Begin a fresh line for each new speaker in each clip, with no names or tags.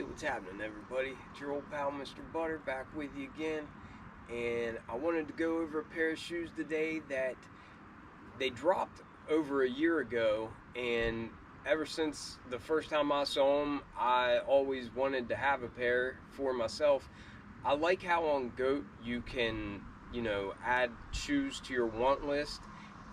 Hey, what's happening, everybody? It's your old pal Mr. Butter back with you again, and I wanted to go over a pair of shoes today that they dropped over a year ago, and ever since the first time I saw them, I always wanted to have a pair for myself. I like how on GOAT you can, add shoes to your want list,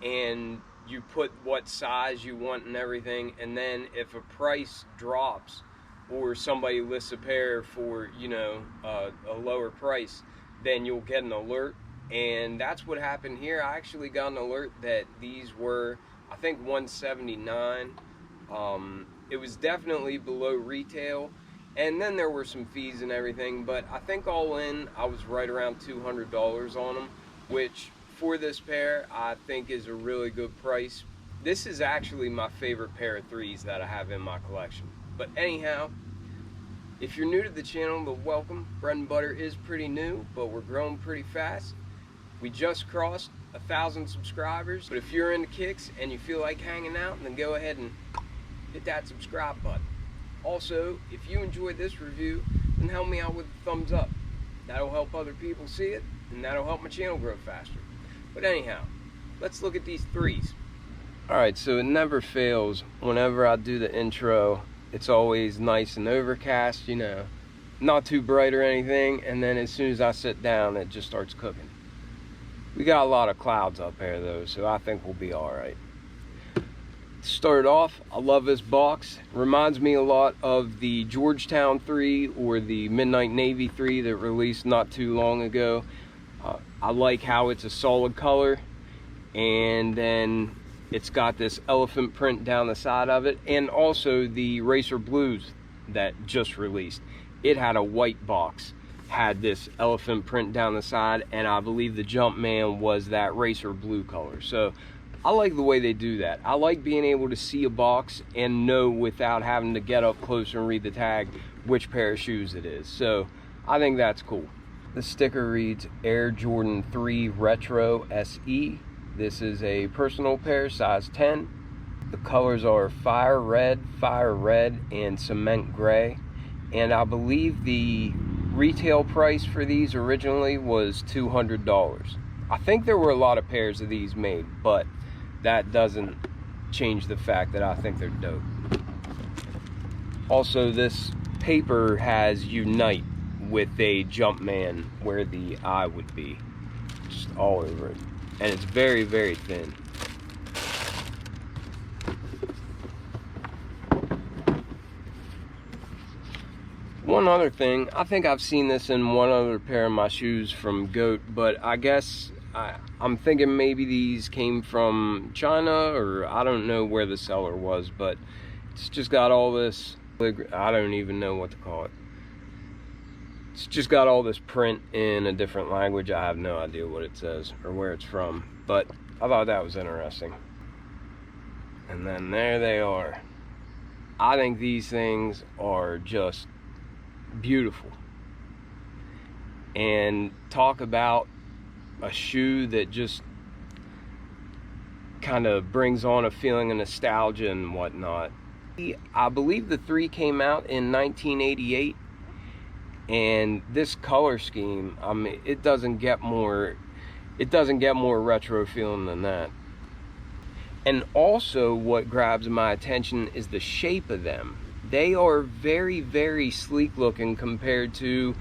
and you put what size you want and everything, and then if a price drops or somebody lists a pair for a lower price, then you'll get an alert. And that's what happened here. I actually got an alert that these were, I think, $179. It was definitely below retail, and then there were some fees and everything, but I think all in I was right around $200 on them, which for this pair I think is a really good price. This is actually my favorite pair of threes that I have in my collection. But anyhow, if you're new to the channel, then welcome. Bread and Butter is pretty new, but we're growing pretty fast. We just crossed 1,000 subscribers, but if you're into kicks and you feel like hanging out, then go ahead and hit that subscribe button. Also, if you enjoyed this review, then help me out with a thumbs up. That'll help other people see it, and that'll help my channel grow faster. But anyhow, let's look at these threes. Alright, so it never fails. Whenever I do the intro, it's always nice and overcast, not too bright or anything, and then as soon as I sit down, it just starts cooking. We got a lot of clouds up here though, so I think we'll be alright. To start off, I love this box. Reminds me a lot of the Georgetown 3 or the Midnight Navy 3 that released not too long ago. I like how it's a solid color, and then it's got this elephant print down the side of it, and also the Racer Blues that just released. It had a white box, had this elephant print down the side, and I believe the Jumpman was that Racer Blue color. So I like the way they do that. I like being able to see a box and know without having to get up closer and read the tag which pair of shoes it is. So I think that's cool. The sticker reads Air Jordan 3 Retro SE. This is a personal pair, size 10. The colors are fire red, and cement gray. And I believe the retail price for these originally was $200. I think there were a lot of pairs of these made, but that doesn't change the fact that I think they're dope. Also, this paper has Unite with a Jumpman where the eye would be, just all over it. And it's very, very thin. One other thing, I think I've seen this in one other pair of my shoes from GOAT, but I guess I'm thinking maybe these came from China, or I don't know where the seller was, but it's just got all this, I don't even know what to call it. It's just got all this print in a different language. I have no idea what it says or where it's from, but I thought that was interesting. And then there they are. I think these things are just beautiful. And talk about a shoe that just kind of brings on a feeling of nostalgia and whatnot. I believe the 3 came out in 1988. And this color scheme, I mean, it doesn't get more retro feeling than that. And also what grabs my attention is the shape of them. They are very, very sleek looking compared to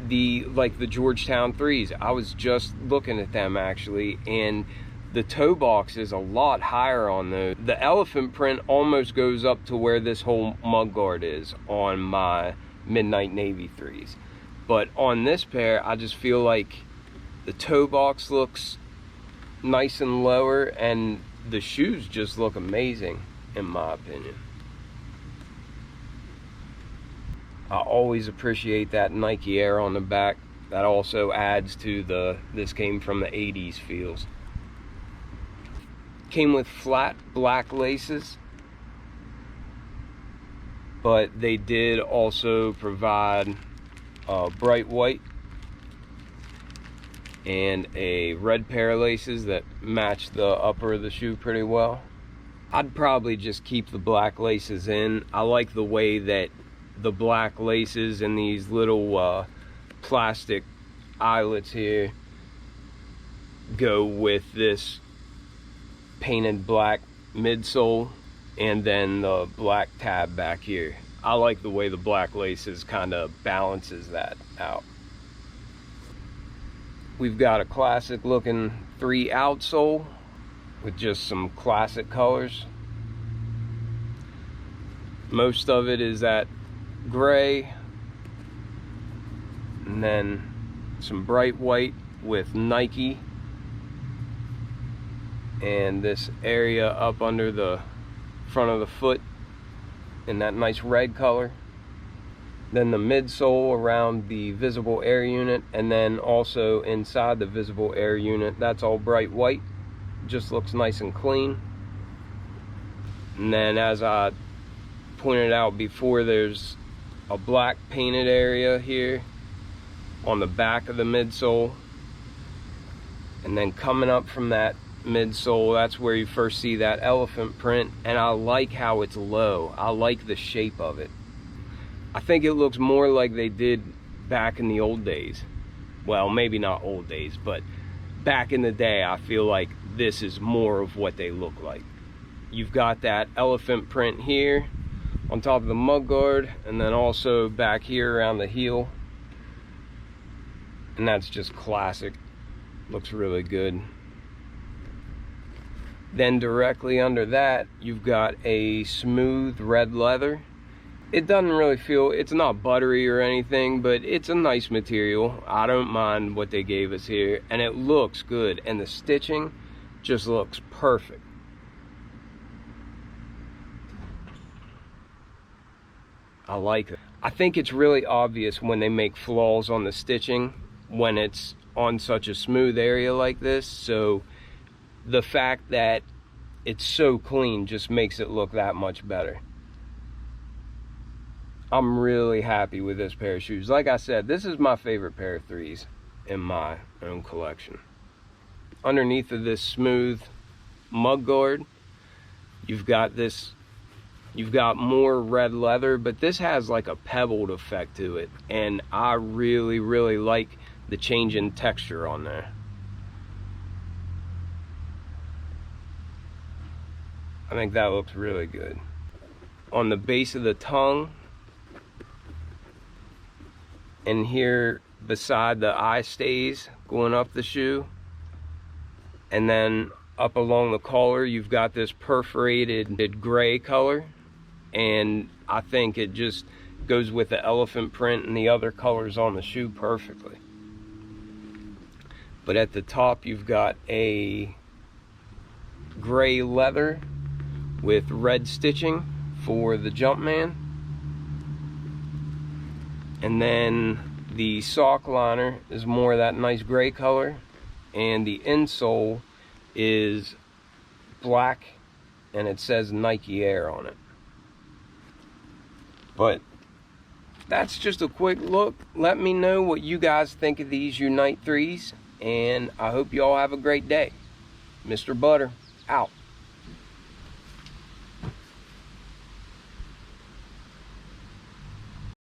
the Georgetown 3s. I was just looking at them actually, and the toe box is a lot higher on those. The elephant print almost goes up to where this whole mud guard is on my Midnight Navy 3s, but on this pair I just feel like the toe box looks nice and lower, and the shoes just look amazing in my opinion. I always appreciate that Nike Air on the back. That also adds to this came from the 80s feels. Came with flat black laces, but they did also provide bright white and a red pair of laces that match the upper of the shoe pretty well. I'd probably just keep the black laces in. I like the way that the black laces and these little plastic eyelets here go with this painted black midsole and then the black tab back here. I like the way the black laces kind of balances that out. We've got a classic looking 3 outsole with just some classic colors. Most of it is that gray, and then some bright white with Nike, and this area up under the front of the foot in that nice red color. Then the midsole around the visible air unit, and then also inside the visible air unit, that's all bright white. Just looks nice and clean. And then, as I pointed out before, there's a black painted area here on the back of the midsole, and then coming up from that midsole, that's where you first see that elephant print. And I like how it's low. I like the shape of it. I think it looks more like they did back in the old days. Well, maybe not old days, but back in the day, I feel like this is more of what they look like. You've got that elephant print here on top of the mudguard, and then also back here around the heel. And that's just classic. Looks really good. Then directly under that, you've got a smooth red leather. It doesn't really feel, it's not buttery or anything, but it's a nice material. I don't mind what they gave us here, and it looks good, and the stitching just looks perfect. I like it. I think it's really obvious when they make flaws on the stitching when it's on such a smooth area like this, so the fact that it's so clean just makes it look that much better. I'm really happy with this pair of shoes. Like I said, this is my favorite pair of 3s in my own collection. Underneath of this smooth mudguard, you've got more red leather, but this has like a pebbled effect to it, and I really like the change in texture on there. I think that looks really good. On the base of the tongue, and here beside the eye stays going up the shoe, and then up along the collar, you've got this perforated gray color, and I think it just goes with the elephant print and the other colors on the shoe perfectly. But at the top, you've got a gray leather with red stitching for the Jumpman. And then the sock liner is more of that nice gray color, and the insole is black, and it says Nike Air on it. But that's just a quick look. Let me know what you guys think of these Unite 3s, and I hope you all have a great day. Mr. Butter, out.